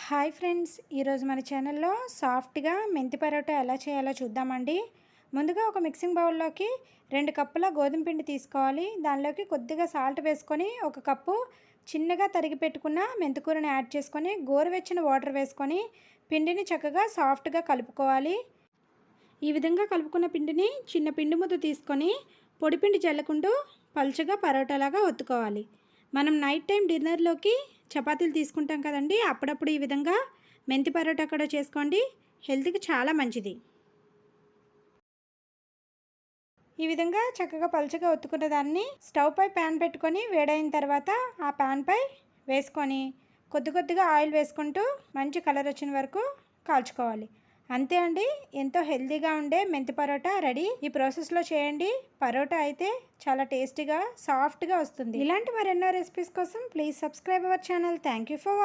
Hi friends, ఈరోజు మన ఛానల్లో సాఫ్ట్గా మెంతి పరోటా ఎలా చేయాలో చూద్దామండి. ముందుగా ఒక మిక్సింగ్ బౌల్లోకి 2 కప్పుల గోధుమ పిండి తీసుకోవాలి. దానిలోకి కొద్దిగా సాల్ట్ వేసుకొని, 1 కప్పు చిన్నగా తరిగి పెట్టుకున్న మెంతికూరని యాడ్ చేసుకొని, గోరువెచ్చని వాటర్ వేసుకొని పిండిని చక్కగా సాఫ్ట్గా కలుపుకోవాలి. ఈ విధంగా కలుపుకున్న పిండిని చిన్న పిండి ముద్ద తీసుకొని పొడిపిండి చల్లకుంటూ పల్చగా పరోటాలాగా ఒత్తుకోవాలి. మనం నైట్ టైం డిన్నర్లోకి చపాతీలు తీసుకుంటాం కదండి, అప్పుడప్పుడు ఈ విధంగా మెంతి పరోటా కూడా చేసుకోండి. హెల్త్కి చాలా మంచిది. ఈ విధంగా చక్కగా పలుచగా ఒత్తుకున్న దాన్ని స్టవ్ పై ప్యాన్ పెట్టుకొని వేడైన తర్వాత ఆ ప్యాన్పై వేసుకొని కొద్దిగా ఆయిల్ వేసుకుంటూ మంచి కలర్ వచ్చిన వరకు కాల్చుకోవాలి. అంతే అండి, ఎంతో హెల్తీగా ఉండే మెంతి పరోటా రెడీ. ఈ ప్రాసెస్లో చేయండి. పరోటా అయితే చాలా టేస్టీగా సాఫ్ట్గా వస్తుంది. ఇలాంటి మరెన్నో రెసిపీస్ కోసం please subscribe our channel. Thank you for watching.